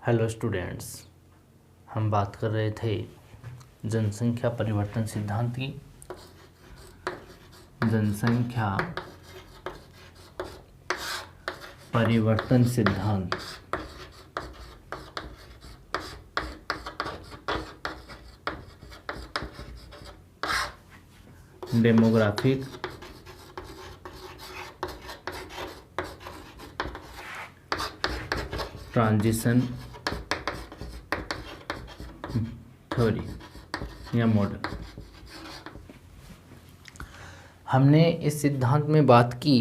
Hello students, हम बात कर रहे थे जनसंख्या परिवर्तन सिद्धांत की। जनसंख्या परिवर्तन सिद्धांत डेमोग्राफिक ट्रांजिशन थ्योरी या मॉडल। हमने इस सिद्धांत में बात की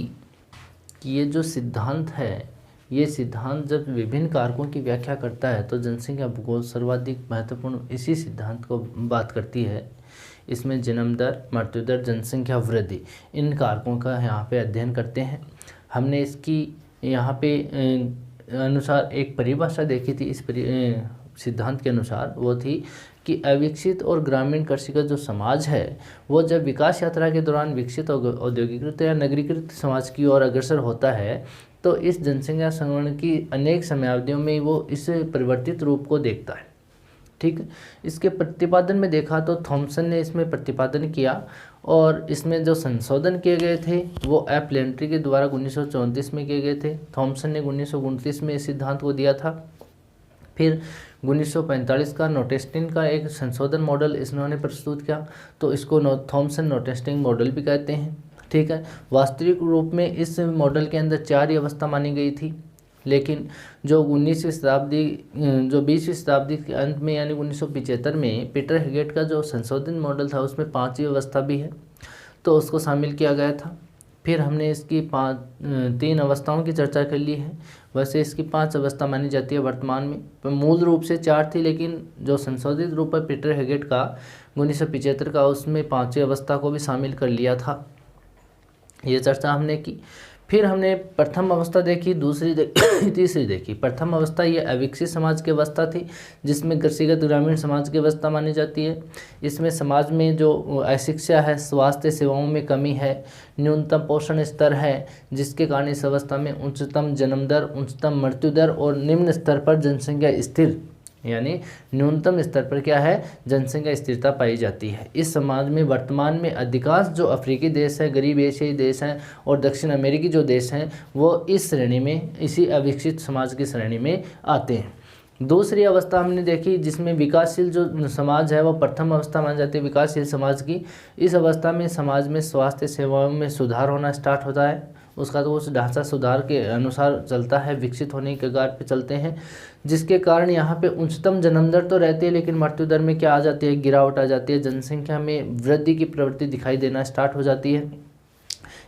कि ये जो सिद्धांत है, ये सिद्धांत जब विभिन्न कारकों की व्याख्या करता है तो जनसंख्या भूगोल सर्वाधिक महत्वपूर्ण इसी सिद्धांत को बात करती है। इसमें जन्म दर, मृत्यु दर, जनसंख्या वृद्धि, इन कारकों का यहाँ पे अध्ययन करते हैं। हमने इसकी यहाँ पे अनुसार एक परिभाषा देखी थी। इस सिद्धांत के अनुसार वो थी कि अविकसित और ग्रामीण कृषिगत जो समाज है वो जब विकास यात्रा के दौरान विकसित औद्योगिकृत या नगरीकृत समाज की ओर अग्रसर होता है तो इस जनसंख्या संवरण की अनेक समयावधियों में वो इस परिवर्तित रूप को देखता है। ठीक, इसके प्रतिपादन में देखा तो थॉमसन ने इसमें प्रतिपादन किया और इसमें जो संशोधन किए गए थे वो एफ लेंट्री के द्वारा 1934 में किए गए थे। थॉमसन ने 1929 में इस सिद्धांत को दिया था। फिर 1945 का नोटेस्टिन का एक संशोधन मॉडल इन्होंने प्रस्तुत किया, तो इसको थॉमसन नोटेस्टिन मॉडल भी कहते हैं। ठीक है, वास्तविक रूप में इस मॉडल के अंदर 4 ही अवस्था मानी गई थी, लेकिन जो 19वीं शताब्दी जो 20वीं शताब्दी के अंत में यानी 1975 में पीटर हेगेट का जो संशोधित मॉडल था उसमें 5वीं अवस्था भी है, तो उसको शामिल किया गया था। फिर हमने इसकी 3 अवस्थाओं की चर्चा कर ली है। वैसे इसकी 5 अवस्था मानी जाती है वर्तमान में, पर मूल रूप से 4 थी, लेकिन जो संशोधित रूप है पीटर हेगेट का 1975 का, उसमें 5वीं अवस्था को भी शामिल कर लिया था। ये चर्चा हमने की। फिर हमने प्रथम अवस्था देखी, दूसरी देखी, तीसरी देखी। प्रथम अवस्था ये अविकसित समाज की अवस्था थी जिसमें कृषिगत ग्रामीण समाज की अवस्था मानी जाती है। इसमें समाज में जो अशिक्षा है, स्वास्थ्य सेवाओं में कमी है, न्यूनतम पोषण स्तर है, जिसके कारण इस अवस्था में उच्चतम जन्म दर, उच्चतम मृत्यु दर और निम्न स्तर पर जनसंख्या स्थिर यानी न्यूनतम स्तर पर क्या है, जनसंख्या स्थिरता पाई जाती है। इस समाज में वर्तमान में अधिकांश जो अफ्रीकी देश है, गरीब एशियाई देश हैं और दक्षिण अमेरिकी जो देश हैं वो इस श्रेणी में, इसी अविकसित समाज की श्रेणी में आते हैं। दूसरी अवस्था हमने देखी जिसमें विकासशील जो समाज है वो प्रथम अवस्था मानी जाती है विकासशील समाज की। इस अवस्था में समाज में स्वास्थ्य सेवाओं में सुधार होना स्टार्ट होता है, उसका तो उस ढांचा सुधार के अनुसार चलता है, विकसित होने के कगार पे चलते हैं, जिसके कारण यहाँ पे उच्चतम जन्म दर तो रहती है लेकिन मृत्यु दर में क्या आ जाती है, गिरावट आ जाती है। जनसंख्या में वृद्धि की प्रवृत्ति दिखाई देना स्टार्ट हो जाती है।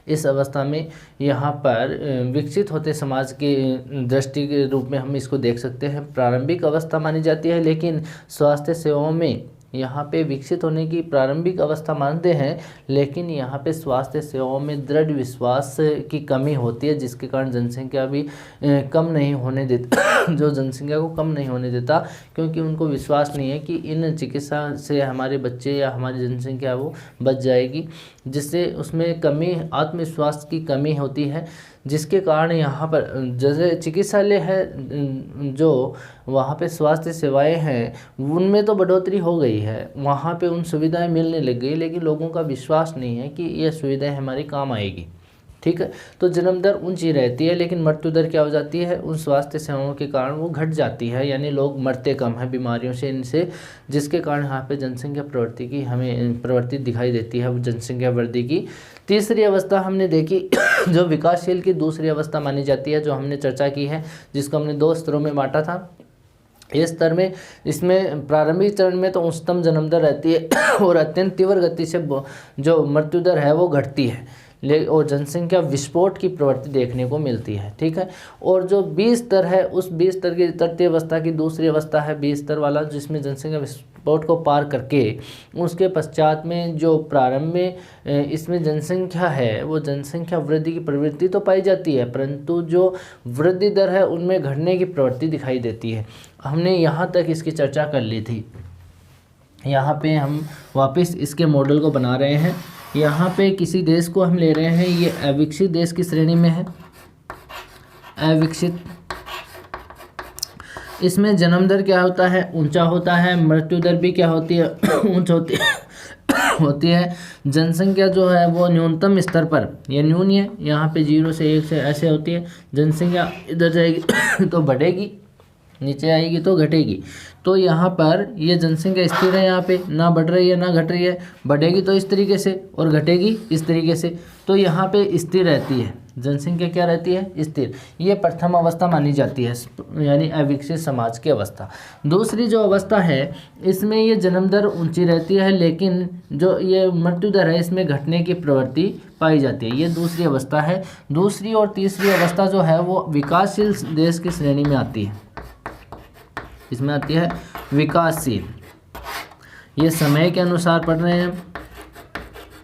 इस अवस्था में यहाँ पर विकसित होते समाज की दृष्टि के रूप में हम इसको देख सकते हैं। प्रारंभिक अवस्था मानी जाती है, लेकिन स्वास्थ्य सेवाओं में यहाँ पे विकसित होने की प्रारंभिक अवस्था मानते हैं, लेकिन यहाँ पे स्वास्थ्य सेवाओं में दृढ़ विश्वास की कमी होती है, जिसके कारण जनसंख्या भी कम नहीं होने देता जो जनसंख्या को कम नहीं होने देता, क्योंकि उनको विश्वास नहीं है कि इन चिकित्सा से हमारे बच्चे या हमारी जनसंख्या वो बच जाएगी, जिससे उसमें कमी, आत्मविश्वास की कमी होती है, जिसके कारण यहाँ पर जैसे चिकित्सालय है, जो वहाँ पे स्वास्थ्य सेवाएं हैं उनमें तो बढ़ोतरी हो गई है, वहाँ पे उन सुविधाएं मिलने लग गई, लेकिन लोगों का विश्वास नहीं है कि ये सुविधाएं हमारी काम आएगी। ठीक है, तो जन्म दर ऊंची रहती है, लेकिन मृत्यु दर क्या हो जाती है, उन स्वास्थ्य सेवाओं के कारण वो घट जाती है, यानी लोग मरते कम हैं बीमारियों से, इनसे, जिसके कारण यहाँ पे जनसंख्या प्रवृत्ति की हमें प्रवृत्ति दिखाई देती है, जनसंख्या वृद्धि की। तीसरी अवस्था हमने देखी जो विकासशील की दूसरी अवस्था मानी जाती है, जो हमने चर्चा की है, जिसको हमने 2 स्तरों में बांटा था। इस स्तर में, इसमें प्रारंभिक चरण में तो उच्चतम जन्म दर रहती है और अत्यंत तीव्र गति से जो मृत्यु दर है वो घटती है, और जनसंख्या विस्फोट की प्रवृत्ति देखने को मिलती है। ठीक है, और जो 20 स्तर है उस 20 स्तर की तृतीय अवस्था की दूसरी अवस्था है 20 स्तर वाला, जिसमें जनसंख्या विस्फोट को पार करके उसके पश्चात में जो प्रारंभ में इसमें जनसंख्या है वो जनसंख्या वृद्धि की प्रवृत्ति तो पाई जाती है, परंतु जो वृद्धि दर है उनमें घटने की प्रवृत्ति दिखाई देती है। हमने यहाँ तक इसकी चर्चा कर ली थी। यहाँ पे हम वापस इसके मॉडल को बना रहे हैं। यहाँ पे किसी देश को हम ले रहे हैं, ये अविकसित देश की श्रेणी में है, अविकसित इसमें जन्म दर क्या होता है, ऊंचा होता है। मृत्यु दर भी क्या होती है, ऊंच होती है। जनसंख्या जो है वो न्यूनतम स्तर पर, ये न्यून है, यहाँ पे 0 से 1 से ऐसे होती है। जनसंख्या इधर जाएगी तो बढ़ेगी, नीचे आएगी तो घटेगी। तो यहाँ पर ये जनसंख्या स्थिर है, यहाँ पे ना बढ़ रही है ना घट रही है। बढ़ेगी तो इस तरीके से और घटेगी इस तरीके से। तो यहाँ पे स्थिर रहती है जनसंख्या, क्या रहती है, स्थिर। ये प्रथम अवस्था मानी जाती है, यानी अविकसित समाज की अवस्था। दूसरी जो अवस्था है इसमें ये जन्म दर ऊंची रहती है, लेकिन जो ये मृत्यु दर है इसमें घटने की प्रवृत्ति पाई जाती है। ये दूसरी अवस्था है। दूसरी और तीसरी अवस्था जो है वो विकासशील देश की श्रेणी में आती है। इसमें आती है विकासशील। ये समय के अनुसार पढ़ रहे हैं,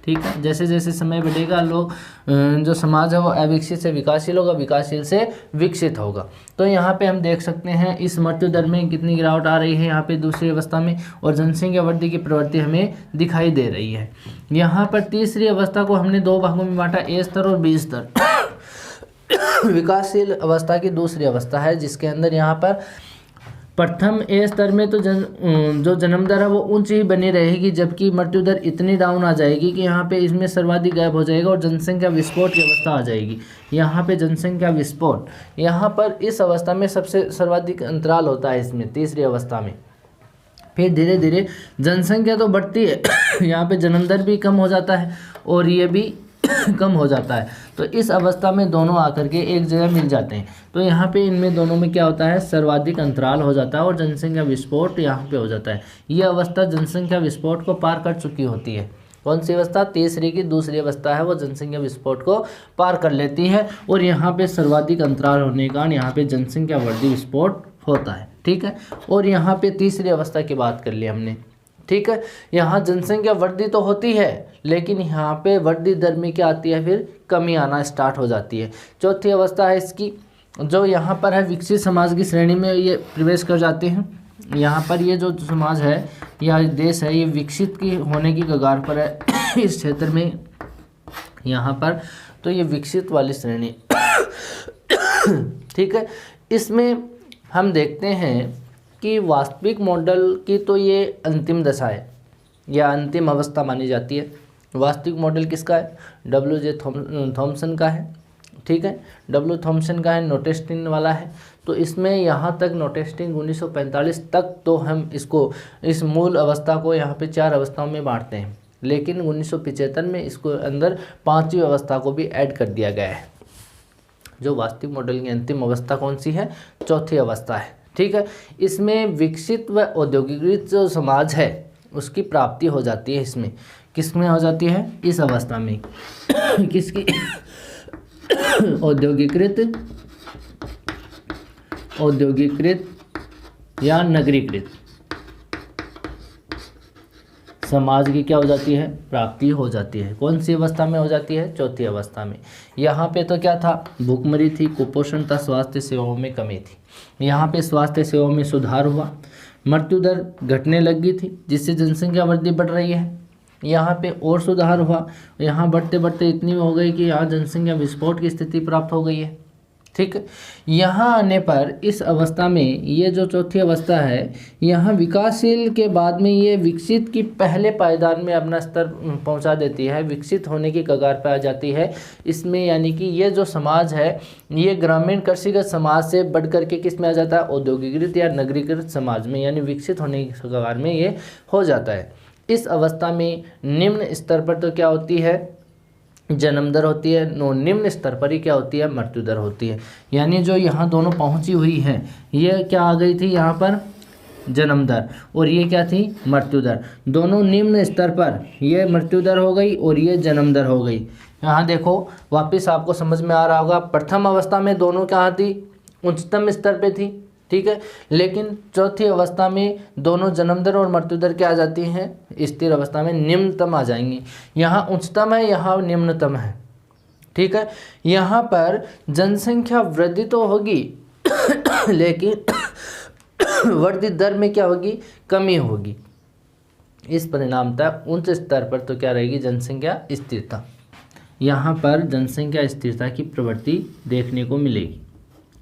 ठीक है। जैसे जैसे समय बढ़ेगा लोग जो समाज है वो अविकसित से विकासशील होगा, विकासशील से विकसित होगा। तो यहाँ पे हम देख सकते हैं इस मृत्यु दर में कितनी गिरावट आ रही है यहाँ पे दूसरी अवस्था में, और जनसंख्या वृद्धि की प्रवृत्ति हमें दिखाई दे रही है। यहाँ पर तीसरी अवस्था को हमने 2 भागों में बांटा, ए स्तर और बी स्तर। विकासशील अवस्था की दूसरी अवस्था है जिसके अंदर यहाँ पर प्रथम ए स्तर में तो जो जन्म दर है वो ऊंची ही बनी रहेगी, जबकि मृत्यु दर इतनी डाउन आ जाएगी कि यहाँ पे इसमें सर्वाधिक गायब हो जाएगा और जनसंख्या विस्फोट की अवस्था आ जाएगी। यहाँ पे जनसंख्या विस्फोट, यहाँ पर इस अवस्था में सबसे सर्वाधिक अंतराल होता है इसमें, तीसरी अवस्था में। फिर धीरे धीरे जनसंख्या तो बढ़ती है, यहाँ पे जन्म दर भी कम हो जाता है और ये भी कम हो जाता है। तो इस अवस्था में दोनों आकर के एक जगह मिल जाते हैं। तो यहाँ पे इनमें दोनों में क्या होता है, सर्वाधिक अंतराल हो जाता है और जनसंख्या विस्फोट यहाँ पे हो जाता है। ये अवस्था जनसंख्या विस्फोट को पार कर चुकी होती है। कौन सी अवस्था, तीसरी की दूसरी अवस्था है, वो जनसंख्या विस्फोट को पार कर लेती है और यहाँ पे सर्वाधिक अंतराल होने के कारण यहाँ पे जनसंख्या वृद्धि विस्फोट होता है, ठीक है। और यहाँ पे तीसरी अवस्था की बात कर ली हमने, ठीक है। यहाँ जनसंख्या वृद्धि तो होती है, लेकिन यहाँ पे वृद्धि दर में क्या आती है, फिर कमी आना स्टार्ट हो जाती है। चौथी अवस्था है इसकी, जो यहाँ पर है विकसित समाज की श्रेणी में ये प्रवेश कर जाते हैं। यहाँ पर ये जो समाज है या देश है ये विकसित की होने की कगार पर है इस क्षेत्र में, यहाँ पर तो ये विकसित वाली श्रेणी, ठीक है। इसमें हम देखते हैं कि वास्तविक मॉडल की तो ये अंतिम दशा है या अंतिम अवस्था मानी जाती है। वास्तविक मॉडल किसका है, W.J. थॉमसन का है, ठीक है। W. थॉमसन का है, नोटेस्टिन वाला है। तो इसमें यहाँ तक नोटेस्टिन 1945 तक तो हम इसको, इस मूल अवस्था को यहाँ पे 4 अवस्थाओं में बांटते हैं, लेकिन 1975 में इसको अंदर 5वीं अवस्था को भी ऐड कर दिया गया है। जो वास्तविक मॉडल की अंतिम अवस्था कौन सी है, चौथी अवस्था है, ठीक है। इसमें विकसित व औद्योगिकृत जो समाज है उसकी प्राप्ति हो जाती है। इसमें किसमें हो जाती है, इस अवस्था में किसकी, औद्योगिकृत या नगरीकृत समाज की क्या हो जाती है, प्राप्ति हो जाती है। कौन सी अवस्था में हो जाती है, चौथी अवस्था में। यहाँ पे तो क्या था, भूखमरी थी, कुपोषण था, स्वास्थ्य सेवाओं में कमी थी। यहाँ पे स्वास्थ्य सेवाओं में सुधार हुआ, मृत्यु दर घटने लगी थी जिससे जनसंख्या वृद्धि बढ़ रही है। यहाँ पे और सुधार हुआ, यहाँ बढ़ते बढ़ते इतनी हो गई कि यहाँ जनसंख्या विस्फोट की स्थिति प्राप्त हो गई है, ठीक है। यहाँ आने पर इस अवस्था में, ये जो चौथी अवस्था है, यहाँ विकासशील के बाद में ये विकसित की पहले पायदान में अपना स्तर पहुँचा देती है, विकसित होने की कगार पर आ जाती है। इसमें यानी कि ये जो समाज है ये ग्रामीण कृषिगत समाज से बढ़ करके किस में आ जाता है, औद्योगिकृत या नगरीकृत समाज में, यानी विकसित होने की कगार में ये हो जाता है। इस अवस्था में निम्न स्तर पर तो क्या होती है, जन्म दर होती है, निम्न स्तर पर ही क्या होती है, मृत्यु दर होती है। यानी जो यहाँ दोनों पहुँची हुई है, ये क्या आ गई थी यहाँ पर, जन्म दर, और ये क्या थी, मृत्यु दर। दोनों निम्न स्तर पर, ये मृत्यु दर हो गई और ये जन्म दर हो गई। यहाँ देखो वापस आपको समझ में आ रहा होगा, प्रथम अवस्था में दोनों कहाँ थी, उच्चतम स्तर पे थी, ठीक है। लेकिन चौथी अवस्था में दोनों जन्म दर और मृत्यु दर क्या आ जाती हैं, स्थिर अवस्था में निम्नतम आ जाएंगी। यहाँ उच्चतम है, यहाँ निम्नतम है, ठीक है। यहाँ पर जनसंख्या वृद्धि तो होगी लेकिन वृद्धि दर में क्या होगी, कमी होगी। इस परिणामतः उच्च स्तर पर तो क्या रहेगी, जनसंख्या स्थिरता। यहाँ पर जनसंख्या स्थिरता की प्रवृत्ति देखने को मिलेगी,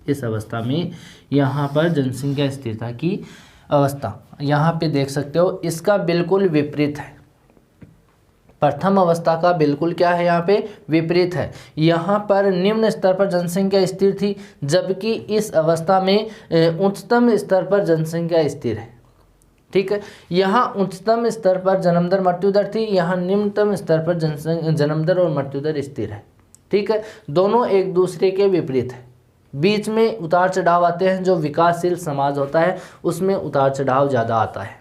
इस अवस्था में यहाँ पर जनसंख्या स्थिरता की अवस्था यहाँ पे देख सकते हो, इसका बिल्कुल विपरीत है। प्रथम अवस्था का बिल्कुल क्या है, यहाँ पे विपरीत है। यहाँ पर निम्न स्तर पर जनसंख्या स्थिर थी, जबकि इस अवस्था में उच्चतम स्तर पर जनसंख्या स्थिर है। ठीक है, यहाँ उच्चतम स्तर पर जन्म दर मृत्यु दर थी, यहाँ निम्नतम स्तर पर जन्म दर और मृत्यु दर स्थिर है। ठीक है, दोनों एक दूसरे के विपरीत है। बीच में उतार चढ़ाव आते हैं, जो विकासशील समाज होता है उसमें उतार चढ़ाव ज़्यादा आता है।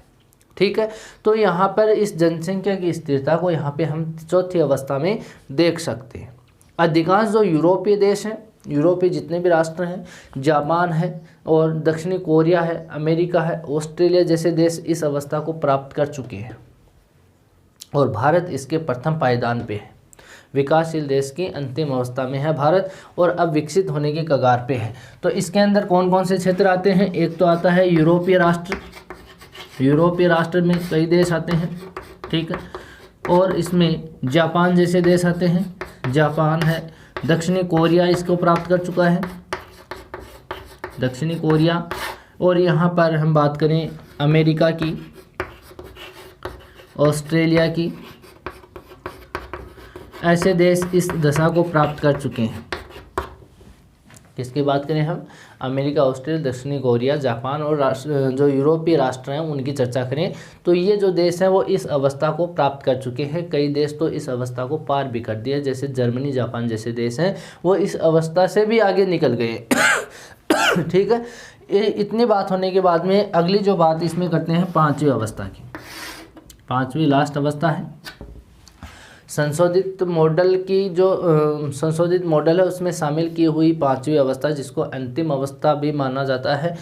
ठीक है, तो यहाँ पर इस जनसंख्या की स्थिरता को यहाँ पे हम चौथी अवस्था में देख सकते हैं। अधिकांश जो यूरोपीय देश हैं, यूरोपीय जितने भी राष्ट्र हैं, जापान है और दक्षिणी कोरिया है, अमेरिका है, ऑस्ट्रेलिया जैसे देश इस अवस्था को प्राप्त कर चुके हैं और भारत इसके प्रथम पायदान पे है। विकासशील देश की अंतिम अवस्था में है भारत और अब विकसित होने की कगार पे है। तो इसके अंदर कौन कौन से क्षेत्र आते हैं, एक तो आता है यूरोपीय राष्ट्र, यूरोपीय राष्ट्र में कई देश आते हैं। ठीक है, और इसमें जापान जैसे देश आते हैं, जापान है, दक्षिणी कोरिया इसको प्राप्त कर चुका है, दक्षिणी कोरिया, और यहाँ पर हम बात करें अमेरिका की, ऑस्ट्रेलिया की, ऐसे देश इस दशा को प्राप्त कर चुके हैं। किसकी बात करें हम, अमेरिका, ऑस्ट्रेलिया, दक्षिणी कोरिया, जापान और जो यूरोपीय राष्ट्र हैं उनकी चर्चा करें तो ये जो देश हैं वो इस अवस्था को प्राप्त कर चुके हैं। कई देश तो इस अवस्था को पार भी कर दिया, जैसे जर्मनी, जापान जैसे देश हैं वो इस अवस्था से भी आगे निकल गए। ठीक है, इतनी बात होने के बाद में अगली जो बात इसमें करते हैं पाँचवीं अवस्था की। पाँचवीं लास्ट अवस्था है संशोधित मॉडल की, जो संशोधित मॉडल है उसमें शामिल की हुई पाँचवीं अवस्था, जिसको अंतिम अवस्था भी माना जाता है।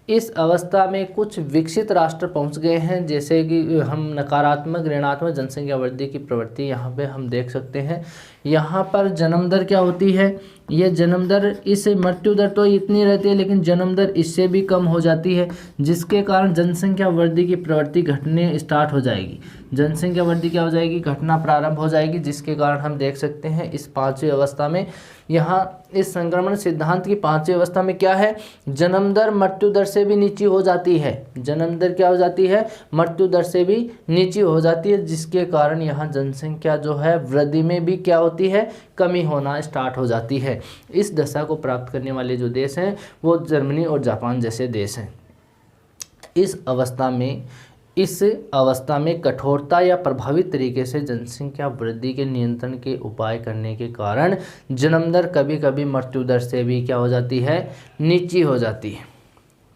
इस अवस्था में कुछ विकसित राष्ट्र पहुंच गए हैं, जैसे कि हम नकारात्मक ऋणात्मक जनसंख्या वृद्धि की प्रवृत्ति यहाँ पे हम देख सकते हैं। यहाँ पर जन्म दर क्या होती है, ये जन्म दर, इस मृत्यु दर तो इतनी रहती है लेकिन जन्म दर इससे भी कम हो जाती है, जिसके कारण जनसंख्या वृद्धि की प्रवृत्ति घटने स्टार्ट हो जाएगी। जनसंख्या वृद्धि क्या हो जाएगी, घटना प्रारंभ हो जाएगी, जिसके कारण हम देख सकते हैं इस पाँचवीं अवस्था में, यहाँ इस संक्रमण सिद्धांत की पाँचवीं अवस्था में क्या है, जन्म दर मृत्यु दर से भी नीची हो जाती है। जन्म दर क्या हो जाती है, मृत्यु दर से भी नीची हो जाती है, जिसके कारण यहाँ जनसंख्या जो है वृद्धि में भी क्या होती है, कमी होना स्टार्ट हो जाती है। इस दशा को प्राप्त करने वाले जो देश हैं वो जर्मनी और जापान जैसे देश हैं। इस अवस्था में कठोरता या प्रभावी तरीके से जनसंख्या वृद्धि के नियंत्रण के उपाय करने के कारण जन्म दर कभी कभी मृत्यु दर से भी क्या हो जाती है, नीची हो जाती है।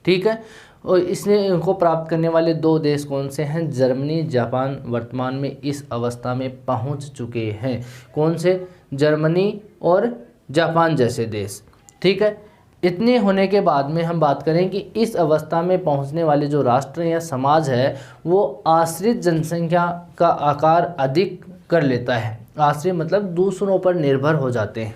ठीक है, और इसने इनको प्राप्त करने वाले दो देश कौन से हैं, जर्मनी, जापान वर्तमान में इस अवस्था में पहुंच चुके हैं। कौन से, जर्मनी और जापान जैसे देश। ठीक है, इतने होने के बाद में हम बात करें कि इस अवस्था में पहुंचने वाले जो राष्ट्र या समाज है वो आश्रित जनसंख्या का आकार अधिक कर लेता है। आश्रित मतलब दूसरों पर निर्भर हो जाते हैं।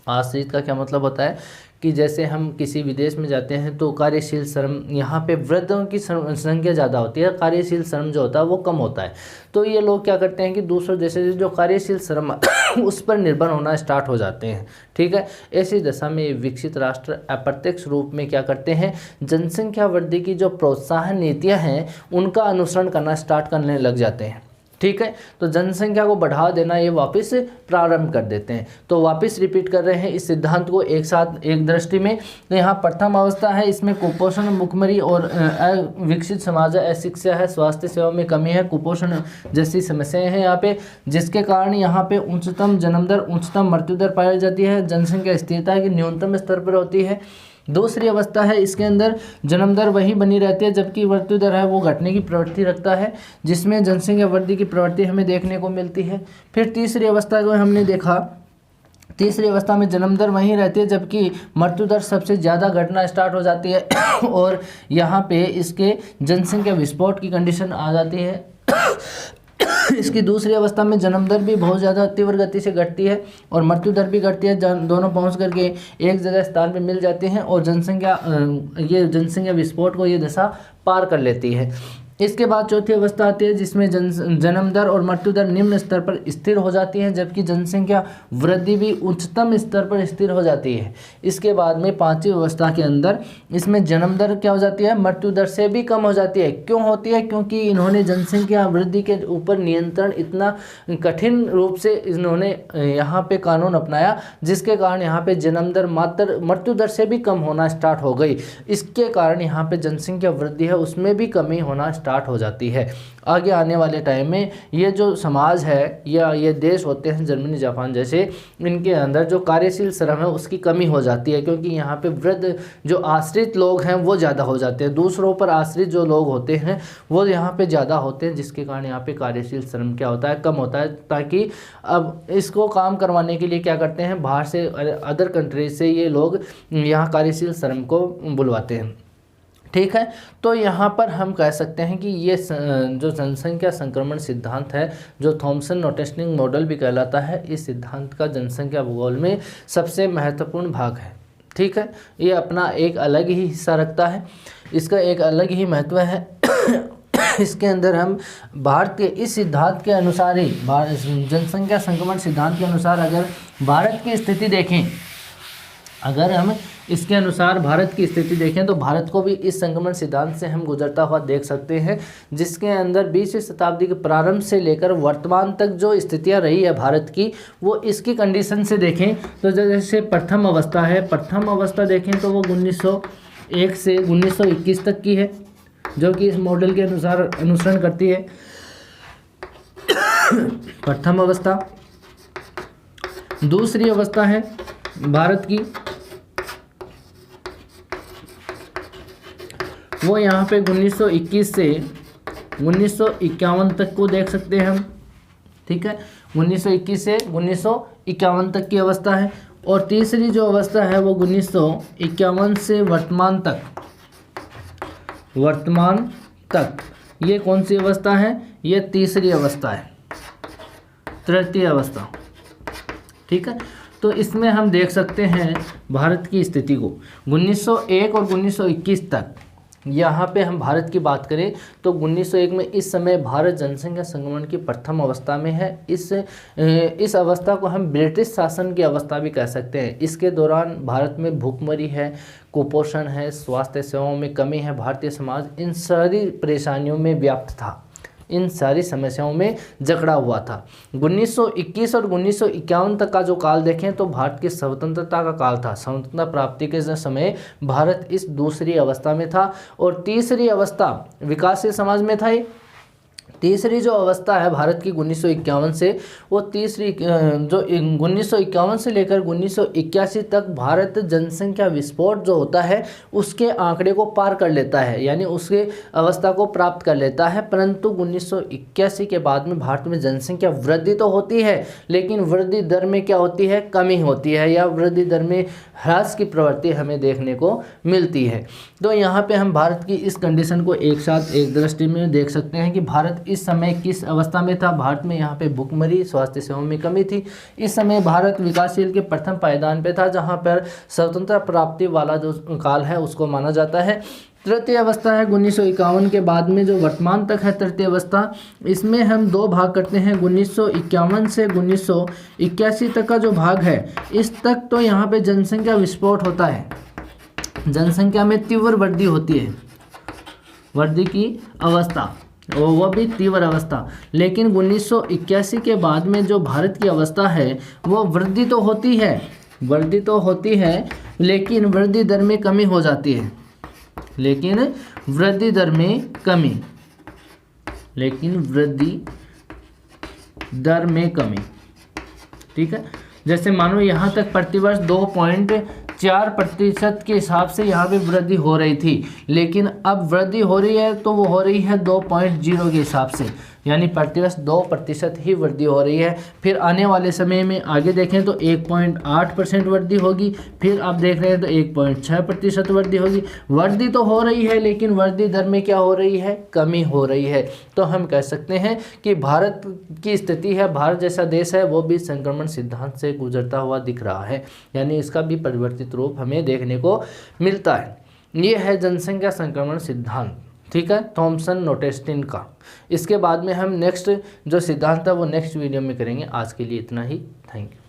आश्रित का क्या मतलब होता है कि जैसे हम किसी विदेश में जाते हैं तो कार्यशील श्रम, यहाँ पे वृद्धों की संख्या ज़्यादा होती है, कार्यशील श्रम जो होता है वो कम होता है। तो ये लोग क्या करते हैं कि दूसरों जैसे जो कार्यशील श्रम उस पर निर्भर होना स्टार्ट हो जाते हैं। ठीक है, ऐसी दशा में विकसित राष्ट्र अप्रत्यक्ष रूप में क्या करते हैं, जनसंख्या वृद्धि की जो प्रोत्साहन नीतियाँ हैं उनका अनुसरण करना स्टार्ट करने लग जाते हैं। ठीक है, तो जनसंख्या को बढ़ावा देना ये वापस प्रारंभ कर देते हैं। तो वापस रिपीट कर रहे हैं इस सिद्धांत को एक साथ एक दृष्टि में। तो यहाँ प्रथम अवस्था है, इसमें कुपोषण, भुखमरी और अविकसित समाज है, अशिक्षा है, स्वास्थ्य सेवा में कमी है, कुपोषण जैसी समस्याएं हैं यहाँ पे, जिसके कारण यहाँ पे उच्चतम जन्म दर, उच्चतम मृत्यु दर पाई जाती है। जनसंख्या स्थिरता की न्यूनतम स्तर पर होती है। दूसरी अवस्था है, इसके अंदर जन्म दर वही बनी रहती है जबकि मृत्यु दर है वो घटने की प्रवृत्ति रखता है, जिसमें जनसंख्या वृद्धि की प्रवृत्ति हमें देखने को मिलती है। फिर तीसरी अवस्था को हमने देखा, तीसरी अवस्था में जन्म दर वहीं रहती है जबकि मृत्यु दर सबसे ज़्यादा घटना स्टार्ट हो जाती है और यहाँ पे इसके जनसंख्या विस्फोट की कंडीशन आ जाती है। इसकी दूसरी अवस्था में जन्म दर भी बहुत ज़्यादा तीव्र गति से घटती है और मृत्यु दर भी घटती है, दोनों पहुंच करके एक जगह स्थान पर मिल जाते हैं और जनसंख्या विस्फोट को ये दशा पार कर लेती है। इसके बाद चौथी अवस्था आती है जिसमें जन्म दर और मृत्यु दर निम्न स्तर पर स्थिर हो जाती है, जबकि जनसंख्या वृद्धि भी उच्चतम स्तर पर स्थिर हो जाती है। इसके बाद में पांचवी अवस्था के अंदर इसमें जन्म दर क्या हो जाती है, मृत्यु दर से भी कम हो जाती है। क्यों होती है? क्योंकि इन्होंने जनसंख्या वृद्धि के ऊपर नियंत्रण इतना कठिन रूप से इन्होंने यहाँ पे कानून अपनाया, जिसके कारण यहाँ पे जन्म दर मात्र मृत्यु दर से भी कम होना स्टार्ट हो गई। इसके कारण यहाँ पे जनसंख्या वृद्धि है उसमें भी कमी होना स्टार्ट हो जाती है। आगे आने वाले टाइम में ये जो समाज है या ये देश होते हैं जर्मनी जापान जैसे, इनके अंदर जो कार्यशील श्रम है उसकी कमी हो जाती है, क्योंकि यहाँ पे वृद्ध जो आश्रित लोग हैं वो ज़्यादा हो जाते हैं, दूसरों पर आश्रित जो लोग होते हैं वो यहाँ पे ज़्यादा होते हैं, जिसके कारण यहाँ पे कार्यशील श्रम क्या होता है, कम होता है। ताकि अब इसको काम करवाने के लिए क्या करते हैं, बाहर से अदर कंट्रीज से ये लोग यहाँ कार्यशील श्रम को बुलवाते हैं। ठीक है, तो यहाँ पर हम कह सकते हैं कि ये जो जनसंख्या संक्रमण सिद्धांत है, जो थॉमसन नोटेशनिंग मॉडल भी कहलाता है, इस सिद्धांत का जनसंख्या भूगोल में सबसे महत्वपूर्ण भाग है। ठीक है, ये अपना एक अलग ही हिस्सा रखता है, इसका एक अलग ही महत्व है। इसके अंदर हम भारत के इस सिद्धांत के अनुसार ही, जनसंख्या संक्रमण सिद्धांत के अनुसार अगर भारत की स्थिति देखें, अगर हम इसके अनुसार भारत की स्थिति देखें तो भारत को भी इस संक्रमण सिद्धांत से हम गुजरता हुआ देख सकते हैं, जिसके अंदर 20वीं शताब्दी के प्रारंभ से लेकर वर्तमान तक जो स्थितियां रही है भारत की, वो इसकी कंडीशन से देखें तो जैसे प्रथम अवस्था है, प्रथम अवस्था देखें तो वो 1901 से 1921 तक की है, जो कि इस मॉडल के अनुसार अनुसरण करती है। प्रथम अवस्था। दूसरी अवस्था है भारत की, वो यहाँ पे 1921 से 1951 तक को देख सकते हैं हम। ठीक है, 1921 से 1951 तक की अवस्था है। और तीसरी जो अवस्था है वो 1951 से वर्तमान तक, ये कौन सी अवस्था है? ये तीसरी अवस्था है, तृतीय अवस्था। ठीक है, तो इसमें हम देख सकते हैं भारत की स्थिति को 1901 और 1921 तक। यहाँ पे हम भारत की बात करें तो 1901 में इस समय भारत जनसंख्या संक्रमण की प्रथम अवस्था में है। इस अवस्था को हम ब्रिटिश शासन की अवस्था भी कह सकते हैं। इसके दौरान भारत में भूखमरी है, कुपोषण है, स्वास्थ्य सेवाओं में कमी है। भारतीय समाज इन सारी परेशानियों में व्याप्त था, इन सारी समस्याओं में जकड़ा हुआ था। 1921 और 1951 तक का जो काल देखें तो भारत की स्वतंत्रता का काल था। स्वतंत्रता प्राप्ति के समय भारत इस दूसरी अवस्था में था। और तीसरी अवस्था विकासशील समाज में था। तीसरी जो अवस्था है भारत की 1951 से, वो तीसरी जो 1951 से लेकर 1981 तक भारत जनसंख्या विस्फोट जो होता है उसके आंकड़े को पार कर लेता है, यानी उसके अवस्था को प्राप्त कर लेता है। परंतु 1981 के बाद में भारत में जनसंख्या वृद्धि तो होती है, लेकिन वृद्धि दर में क्या होती है? कमी होती है, या वृद्धि दर में ह्रास की प्रवृत्ति हमें देखने को मिलती है। तो यहाँ पे हम भारत की इस कंडीशन को एक साथ एक दृष्टि में देख सकते हैं कि भारत इस समय किस अवस्था में था। भारत में यहाँ पे भूखमरी, स्वास्थ्य सेवाओं में कमी थी। इस समय भारत विकासशील के प्रथम पायदान पे था, जहाँ पर स्वतंत्रता प्राप्ति वाला जो काल है उसको माना जाता है। तृतीय अवस्था है 1951 के बाद में जो वर्तमान तक है तृतीय अवस्था। इसमें हम दो भाग करते हैं, 1951 से 1981 तक का जो भाग है, इस तक तो यहाँ पे जनसंख्या विस्फोट होता है, जनसंख्या में तीव्र वृद्धि होती है, वृद्धि की अवस्था, वह भी तीव्र अवस्था। लेकिन 1981 के बाद में जो भारत की अवस्था है वो वृद्धि तो होती है, लेकिन वृद्धि दर में कमी हो जाती है, वृद्धि दर में कमी। ठीक है, जैसे मानो यहाँ तक प्रतिवर्ष 2.4% के हिसाब से यहाँ पे वृद्धि हो रही थी, लेकिन अब वृद्धि हो रही है तो वो हो रही है 2.0 के हिसाब से, यानी प्रतिवर्ष 2% ही वृद्धि हो रही है। फिर आने वाले समय में आगे देखें तो 1.8% वृद्धि होगी, फिर आप देख रहे हैं तो 1.6% वृद्धि होगी। वृद्धि तो हो रही है, लेकिन वृद्धि दर में क्या हो रही है? कमी हो रही है। तो हम कह सकते हैं कि भारत की स्थिति है, भारत जैसा देश है वो भी संक्रमण सिद्धांत से गुजरता हुआ दिख रहा है, यानी इसका भी परिवर्तित रूप हमें देखने को मिलता है। ये है जनसंख्या संक्रमण सिद्धांत। ठीक है, थॉमसन नोटेस्टिन का। इसके बाद में हम नेक्स्ट जो सिद्धांत है वो नेक्स्ट वीडियो में करेंगे। आज के लिए इतना ही, थैंक यू।